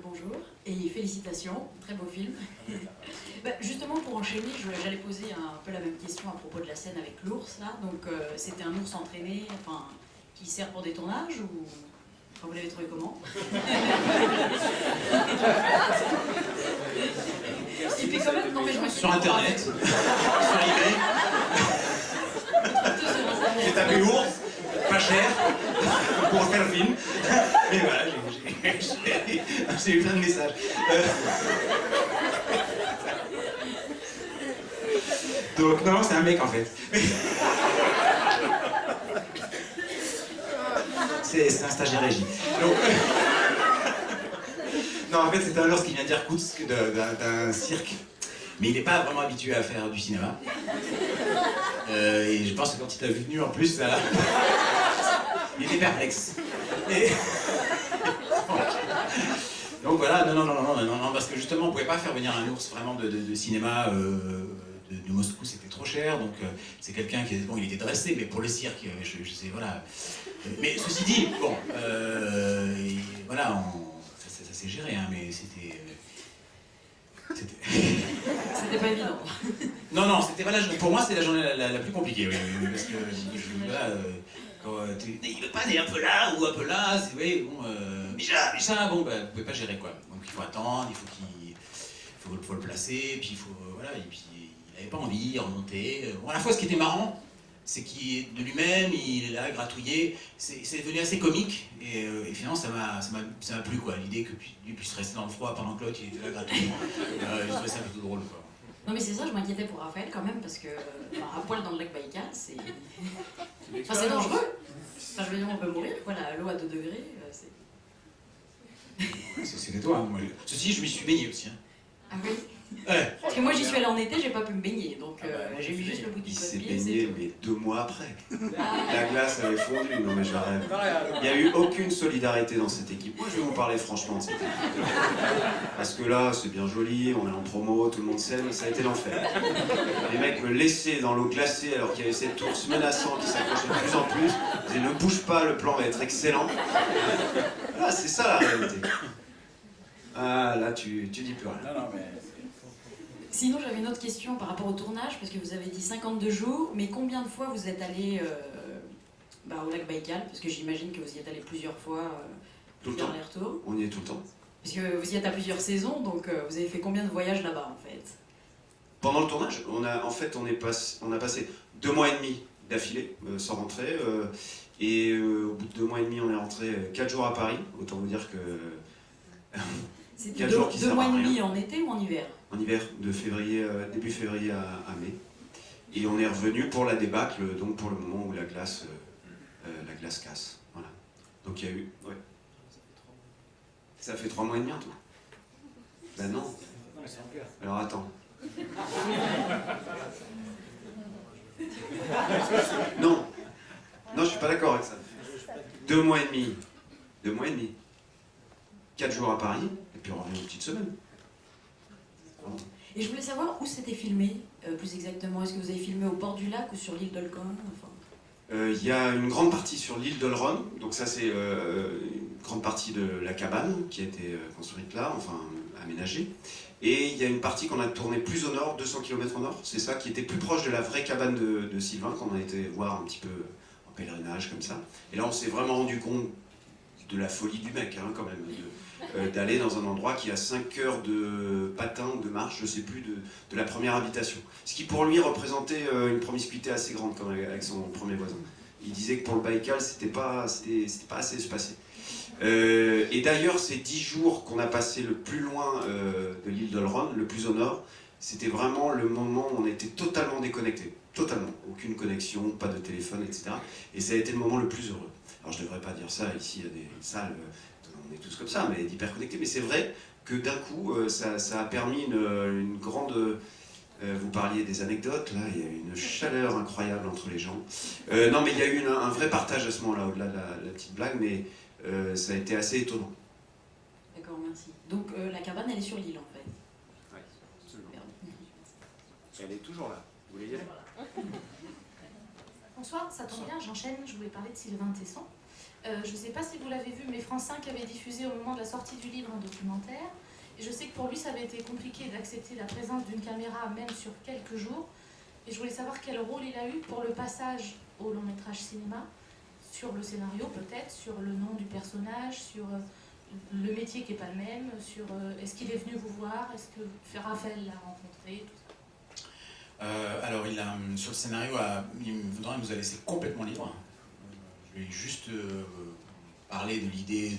Bonjour et félicitations, très beau film. Justement pour enchaîner, j'allais poser un peu la même question à propos de la scène avec l'ours là. Donc c'était un ours entraîné, enfin qui sert pour des tournages ou vous l'avez trouvé comment? Et puis quand même, non mais je me suis sur internet, sur eBay. J'ai tapé ours, pas cher, pour faire le film. Et voilà, j'ai eu plein de messages. Donc non, c'est un mec en fait. C'est un stagiaire régie. Donc, non, en fait, c'est un ours qui vient d'Irkoutsk, d'un cirque. Mais il n'est pas vraiment habitué à faire du cinéma. Et je pense que quand il t'a vu venu en plus, ça... il était perplexe. Et... Donc voilà, non, parce que justement, on ne pouvait pas faire venir un ours vraiment de cinéma de Moscou, c'était trop cher. Donc c'est quelqu'un qui, bon, il était dressé, mais pour le cirque, je sais, voilà. Mais ceci dit, bon, voilà, ça s'est géré, hein, mais c'était... C'était pas évident. Non, c'était pas pour moi, c'est la journée la plus compliquée, oui, parce que voilà, quand il veut pas aller un peu là ou un peu là, c'est oui, bon, Micha, bon, bah, vous pouvez pas gérer quoi. Donc il faut attendre, il faut le placer, puis il faut, voilà, et puis il avait pas envie, il remontait. Bon, à la fois, ce qui était marrant, c'est qu'il de lui-même, il est là, gratouillé, c'est devenu assez comique, et finalement ça m'a plu, quoi, l'idée que lui puisse rester dans le froid pendant que l'autre il était là gratouillé. Je trouvais ça plutôt drôle, quoi. Non mais c'est ça, je m'inquiétais pour Raphaël quand même, parce que à poil dans le lac Baïkal, c'est... Enfin c'est dangereux. Enfin je veux dire, on peut mourir, quoi, l'eau à 2 degrés, C'était toi, hein, moi. Ceci, je m'y suis baigné aussi. Hein. Ah oui? Ouais. Parce que moi j'y suis allée en été, j'ai pas pu me baigner, donc j'ai mis juste le bout du Il s'est papier. baigné, mais 2 mois après. La glace avait fondu, non mais je rêve. Il n'y a eu aucune solidarité dans cette équipe. Moi je vais vous parler franchement de cette équipe. Parce que là, c'est bien joli, on est en promo, tout le monde s'aime, ça a été l'enfer. Les mecs me laissaient dans l'eau glacée alors qu'il y avait cet ours menaçant qui s'approchait de plus en plus. Ils disaient, ne bouge pas, le plan va être excellent. Voilà, c'est ça la réalité. Ah, là, tu dis plus rien. Non, mais... Sinon, j'avais une autre question par rapport au tournage, parce que vous avez dit 52 jours, mais combien de fois vous êtes allé au lac Baïkal? Parce que j'imagine que vous y êtes allé plusieurs fois Tout le faire temps. les retours. On y est tout le temps. Parce que vous y êtes à plusieurs saisons, donc vous avez fait combien de voyages là-bas en fait? Pendant le tournage, on a passé 2 mois et demi d'affilée, sans rentrer. Et au bout de 2 mois et demi, on est rentré 4 jours à Paris. Autant vous dire que... C'était 2 mois et demi en été ou en hiver? En hiver, de février, début février à mai. Et on est revenu pour la débâcle, donc pour le moment où la glace casse. Voilà. Donc il y a eu... Ouais. Ça fait 3 mois et demi en tout. Ben non. Alors attends. Non. Non, je suis pas d'accord avec ça. 2 mois et demi. 2 mois et demi. 4 jours à Paris, et puis on revient une petite semaine. Et je voulais savoir où c'était filmé, plus exactement. Est-ce que vous avez filmé au bord du lac ou sur l'île d'Olcon? Il y a une grande partie sur l'île d'Olron, donc ça c'est une grande partie de la cabane qui a été construite là, enfin aménagée. Et il y a une partie qu'on a tournée plus au nord, 200 km au nord, c'est ça qui était plus proche de la vraie cabane de Sylvain, qu'on a été voir un petit peu en pèlerinage comme ça. Et là on s'est vraiment rendu compte de la folie du mec hein, quand même, d'aller dans un endroit qui a 5 heures de patin, de marche, je sais plus, de la première habitation. Ce qui pour lui représentait une promiscuité assez grande quand même, avec son premier voisin. Il disait que pour le Baïkal, c'était pas assez espacé. Et d'ailleurs, ces 10 jours qu'on a passé le plus loin de l'île d'Olron, le plus au nord, c'était vraiment le moment où on était totalement déconnecté. Totalement. Aucune connexion, pas de téléphone, etc. Et ça a été le moment le plus heureux. Alors je ne devrais pas dire ça, ici il y a des salles, on est tous comme ça, mais d'hyper connectés. Mais c'est vrai que d'un coup, ça a permis une grande... vous parliez des anecdotes, là, il y a eu une chaleur incroyable entre les gens. Non, mais il y a eu un vrai partage à ce moment-là, au-delà de la petite blague, mais ça a été assez étonnant. D'accord, merci. Donc la cabane, elle est sur l'île en fait? Oui, absolument. Elle est toujours là. Vous voulez y aller? Bonsoir, ça tombe bien, j'enchaîne, je voulais parler de Sylvain Tesson. Je ne sais pas si vous l'avez vu, mais France 5 avait diffusé au moment de la sortie du livre un documentaire. Et je sais que pour lui, ça avait été compliqué d'accepter la présence d'une caméra, même sur quelques jours. Et je voulais savoir quel rôle il a eu pour le passage au long métrage cinéma, sur le scénario peut-être, sur le nom du personnage, sur le métier qui n'est pas le même, sur est-ce qu'il est venu vous voir, est-ce que Raphaël l'a rencontré, tout ça. Alors, sur le scénario, il nous a laissé complètement libre. Je lui ai juste parlé de l'idée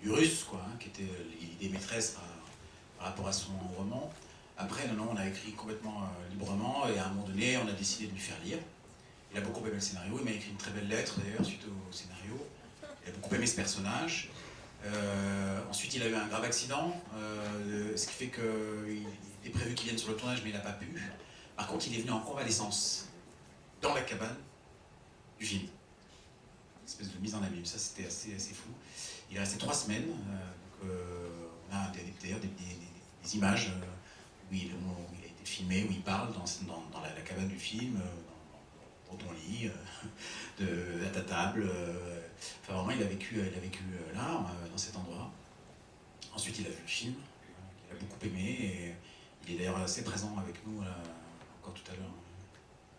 du russe, quoi, hein, qui était l'idée maîtresse par rapport à son roman. Après, non, on a écrit complètement librement, et à un moment donné, on a décidé de lui faire lire. Il a beaucoup aimé le scénario, il m'a écrit une très belle lettre d'ailleurs suite au scénario. Il a beaucoup aimé ce personnage. Ensuite, il a eu un grave accident, ce qui fait qu'il était prévu qu'il vienne sur le tournage, mais il n'a pas pu. Par contre, il est venu en convalescence dans la cabane du film. Une espèce de mise en abîme, ça c'était assez fou. Il est resté 3 semaines. On a d'ailleurs des images où il a été filmé, où il parle dans la cabane du film, dans ton lit, à ta table. Enfin, vraiment, il a vécu là, dans cet endroit. Ensuite, il a vu le film, qu'il a beaucoup aimé, et il est d'ailleurs assez présent avec nous, encore tout à l'heure,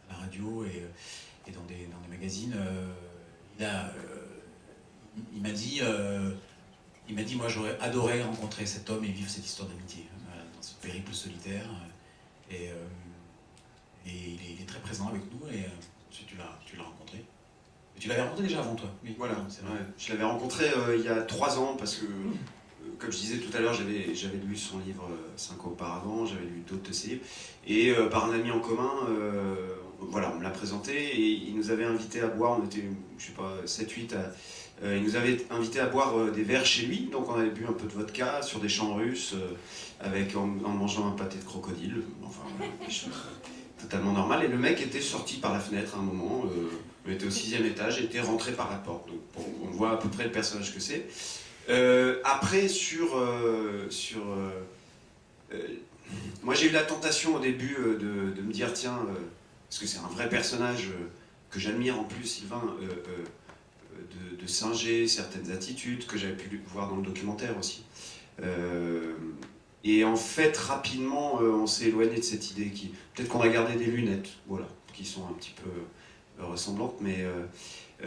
à la radio et dans des magazines. Il m'a dit, moi j'aurais adoré rencontrer cet homme et vivre cette histoire d'amitié, dans ce périple solitaire. Et il est très présent avec nous, et tu l'as rencontré. Et tu l'avais rencontré déjà avant toi? Oui. Voilà, c'est vrai. Je l'avais rencontré il y a 3 ans, parce que, comme je disais tout à l'heure, j'avais lu son livre 5 ans auparavant, j'avais lu d'autres de ses livres, et par un ami en commun, voilà, on me l'a présenté, et il nous avait invités à boire, on était, je sais pas, 7-8, il nous avait invités à boire des verres chez lui, donc on avait bu un peu de vodka sur des champs russes, en mangeant un pâté de crocodile, enfin, des choses totalement normales, et le mec était sorti par la fenêtre à un moment, il était au 6e étage, et était rentré par la porte, donc bon, on voit à peu près le personnage que c'est. Après, moi j'ai eu la tentation au début de me dire, tiens, parce que c'est un vrai personnage que j'admire en plus, Sylvain, de singer certaines attitudes que j'avais pu voir dans le documentaire aussi. Et en fait, rapidement, on s'est éloigné de cette idée qui... Peut-être qu'on a gardé des lunettes, voilà, qui sont un petit peu ressemblantes, mais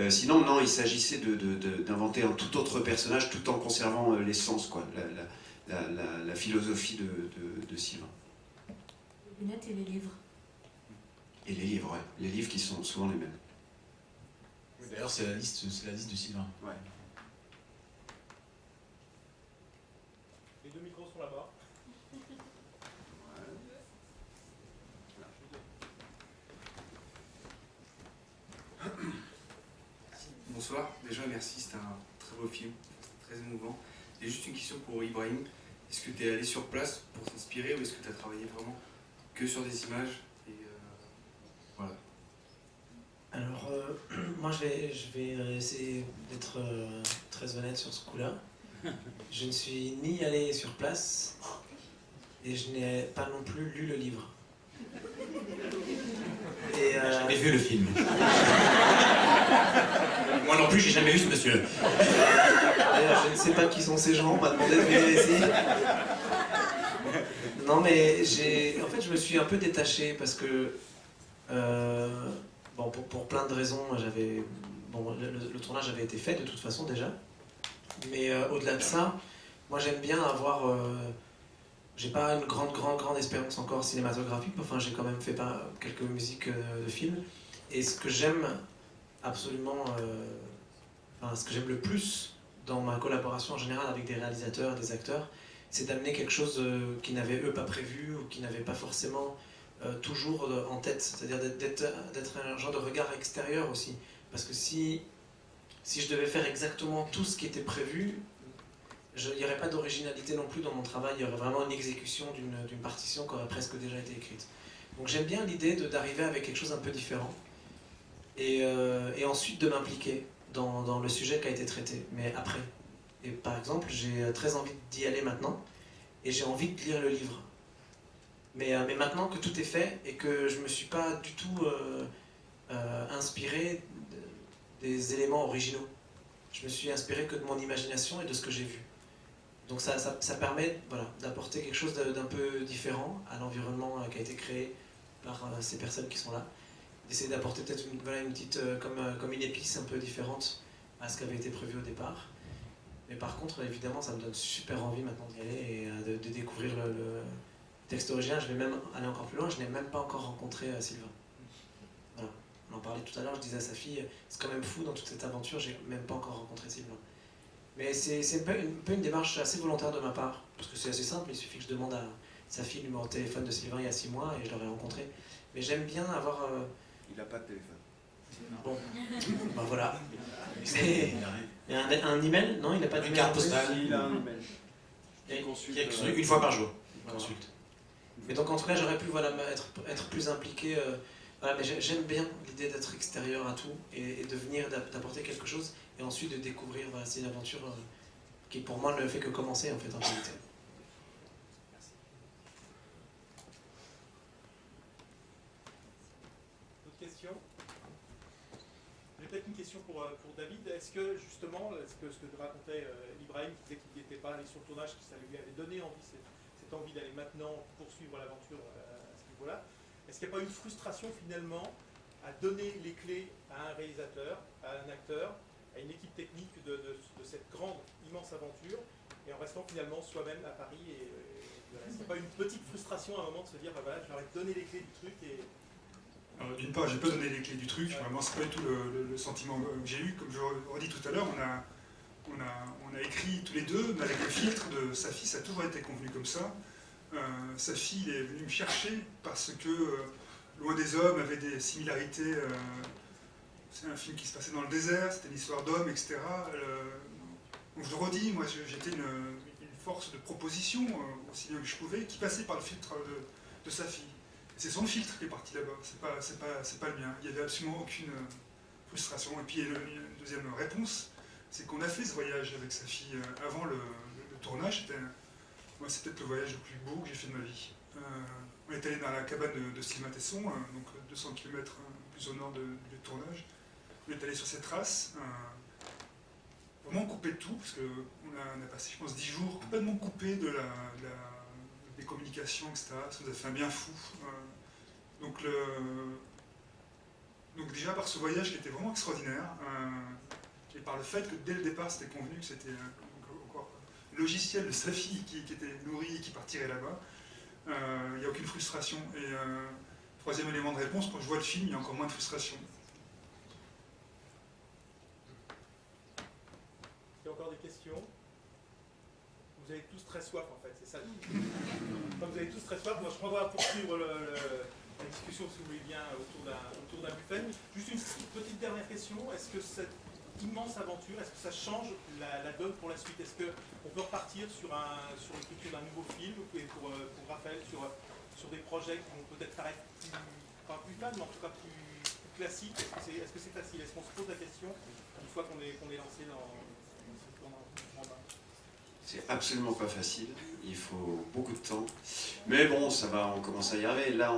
sinon, non, il s'agissait d'inventer un tout autre personnage tout en conservant l'essence, quoi, la philosophie de Sylvain. Les lunettes et les livres. Et les livres, ouais. Les livres qui sont souvent les mêmes. D'ailleurs, c'est la liste de Sylvain. Ouais. Les 2 micros sont là-bas. Bonsoir, déjà merci, c'était un très beau film, très émouvant. Et juste une question pour Ibrahim, est-ce que tu es allé sur place pour t'inspirer ou est-ce que tu as travaillé vraiment que sur des images et voilà. Alors, moi je vais essayer d'être très honnête sur ce coup-là. Je ne suis ni allé sur place et je n'ai pas non plus lu le livre. Et J'ai jamais vu le film. Moi non plus, j'ai jamais vu ce monsieur. D'ailleurs, je ne sais pas qui sont ces gens, on m'a demandé de venir ici. Non, mais en fait, je me suis un peu détaché parce que, bon, pour plein de raisons, le tournage avait été fait de toute façon déjà. Mais au-delà de ça, moi j'aime bien avoir... j'ai pas une grande expérience encore cinématographique, enfin j'ai quand même fait quelques musiques de films. Et ce que j'aime absolument, ce que j'aime le plus dans ma collaboration en général avec des réalisateurs, des acteurs, c'est d'amener quelque chose qu'ils n'avaient eux pas prévu ou qu'ils n'avaient pas forcément toujours en tête. C'est-à-dire d'être un genre de regard extérieur aussi. Parce que si je devais faire exactement tout ce qui était prévu, il n'y aurait pas d'originalité non plus dans mon travail, il y aurait vraiment une exécution d'une partition qui aurait presque déjà été écrite. Donc j'aime bien l'idée d'arriver avec quelque chose un peu différent et ensuite de m'impliquer dans le sujet qui a été traité, mais après. Et par exemple, j'ai très envie d'y aller maintenant et j'ai envie de lire le livre. Mais maintenant que tout est fait et que je ne me suis pas du tout inspiré des éléments originaux, je me suis inspiré que de mon imagination et de ce que j'ai vu. Donc ça permet d'apporter quelque chose d'un peu différent à l'environnement qui a été créé par ces personnes qui sont là. D'essayer d'apporter peut-être une petite, comme une épice un peu différente à ce qui avait été prévu au départ. Mais par contre, évidemment, ça me donne super envie maintenant d'y aller et de découvrir le texte original. Je vais même aller encore plus loin, je n'ai même pas encore rencontré Sylvain. Voilà. On en parlait tout à l'heure, je disais à sa fille, c'est quand même fou dans toute cette aventure, j'ai même pas encore rencontré Sylvain. Mais c'est un peu une démarche assez volontaire de ma part, parce que c'est assez simple, il suffit que je demande à sa fille le numéro de téléphone de Sylvain il y a 6 mois et je l'aurais rencontré. Mais j'aime bien avoir... Il n'a pas de téléphone. Bon, ben voilà. Il y a un email? Non, il n'a pas de une carte postale. Il a un email. Une fois par jour. Voilà. Consulte. Et donc en tout cas, j'aurais pu être plus impliqué. Mais j'aime bien l'idée d'être extérieur à tout et de venir d'apporter quelque chose et ensuite de découvrir. Voilà, c'est une aventure qui pour moi ne fait que commencer en fait en réalité. D'autres questions? J'ai peut-être une question pour David. Est-ce que justement, ce que racontait Ibrahim, qui disait qu'il n'était pas allé sur le tournage, que ça lui avait donné envie, cette envie d'aller maintenant poursuivre l'aventure à ce niveau-là, est-ce qu'il n'y a pas une frustration finalement à donner les clés à un réalisateur, à un acteur, à une équipe technique de cette grande, immense aventure, et en restant finalement soi-même à Paris est-ce qu'il n'y a pas une petite frustration à un moment de se dire, voilà, je leur ai donné les clés du truc et... D'une part, j'ai pas donné les clés du truc, vraiment c'est pas du tout le sentiment que j'ai eu. Comme je redis tout à l'heure, on a écrit tous les deux, mais avec le filtre de Safi, ça a toujours été convenu comme ça. Safi est venu me chercher parce que Loin des hommes avait des similarités. C'est un film qui se passait dans le désert, c'était une histoire d'hommes, etc. Donc je le redis, moi j'étais une force de proposition, aussi bien que je pouvais, qui passait par le filtre de Safi. C'est son filtre qui est parti là-bas, c'est pas le mien. Il n'y avait absolument aucune frustration. Et puis une deuxième réponse, c'est qu'on a fait ce voyage avec sa fille avant le tournage. Moi, c'est peut-être le voyage le plus beau que j'ai fait de ma vie. On est allé dans la cabane de Sylvain Tesson, donc 200 km plus au nord du tournage. On est allé sur ses traces. vraiment coupé de tout, parce qu'on a passé, je pense, 10 jours complètement coupés des communications, etc. Ça nous a fait un bien fou. Donc déjà par ce voyage qui était vraiment extraordinaire, et par le fait que dès le départ c'était convenu que c'était encore le logiciel de sa fille qui était nourri et qui partirait là-bas, il n'y a aucune frustration. Et troisième élément de réponse, quand je vois le film, il y a encore moins de frustration. Il y a encore des questions? Vous avez tous très soif en fait, c'est ça. Comme vous avez tous très soif, moi je crois qu'on va poursuivre la discussion si vous voulez bien autour d'un buffet. Juste une petite dernière question, est-ce que cette immense aventure, est-ce que ça change la donne pour la suite? Est-ce qu'on peut repartir sur l'écriture d'un nouveau film, et pour Raphaël, sur des projets qui vont peut-être paraître pas plus fun, mais en tout cas plus classiques? Est-ce que c'est facile? Est-ce qu'on se pose la question une fois qu'on est lancé dans ce bas? C'est absolument pas facile, il faut beaucoup de temps. Mais bon, ça va, on commence à y arriver. Là,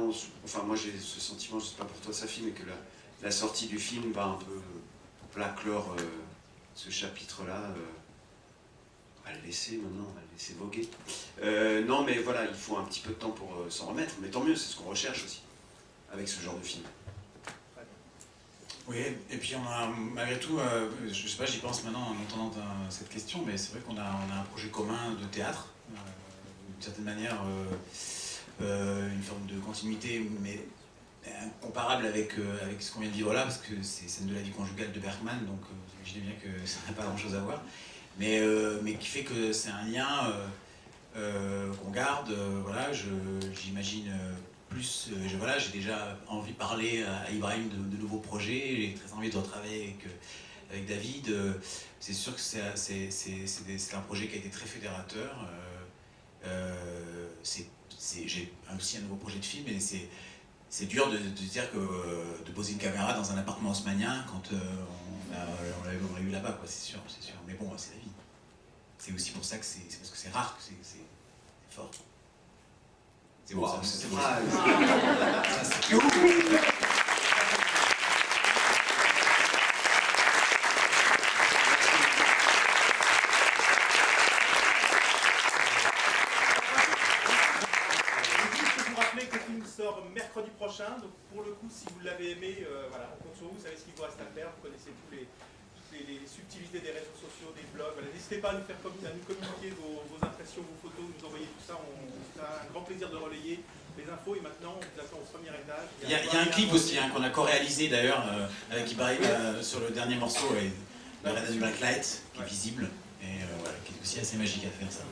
enfin moi j'ai ce sentiment, je sais pas pour toi Safi, mais que la sortie du film va un peu clore ce chapitre-là. On va le laisser maintenant, on va le laisser voguer. Non mais voilà, il faut un petit peu de temps pour s'en remettre, mais tant mieux, c'est ce qu'on recherche aussi, avec ce genre de film. Oui, et puis on a, malgré tout, je sais pas, j'y pense maintenant en entendant cette question, mais c'est vrai qu'on a un projet commun de théâtre, d'une certaine manière, une forme de continuité, mais comparable avec ce qu'on vient de vivre là, parce que c'est Scène de la vie conjugale de Bergman, donc vous imaginez bien que ça n'a pas grand-chose à voir, mais qui fait que c'est un lien qu'on garde, voilà, j'imagine... Plus, j'ai déjà envie de parler à Ibrahim de nouveaux projets, j'ai très envie de retravailler avec David. C'est sûr que c'est un projet qui a été très fédérateur. J'ai aussi un nouveau projet de film, et c'est dur de dire que de poser une caméra dans un appartement haussmannien quand on l'a eu là-bas, c'est sûr. Mais bon, c'est la vie. C'est aussi pour ça que c'est parce que c'est rare que c'est fort. C'est beau, ça. C'est beau. Sort mercredi prochain, donc pour le coup, si vous l'avez aimé, voilà, on compte sur vous, vous savez ce qu'il vous reste à faire, vous connaissez toutes les subtilités des réseaux sociaux, des blogs, voilà. N'hésitez pas à nous communiquer vos impressions, vos photos, nous envoyer tout ça, on a un grand plaisir de relayer les infos, et maintenant on vous attend au premier étage. Il y a un clip aussi qu'on a co-réalisé d'ailleurs avec Ibrahim sur le dernier morceau, le Red and Black Light, qui est visible, et voilà, qui est aussi assez magique à faire ça.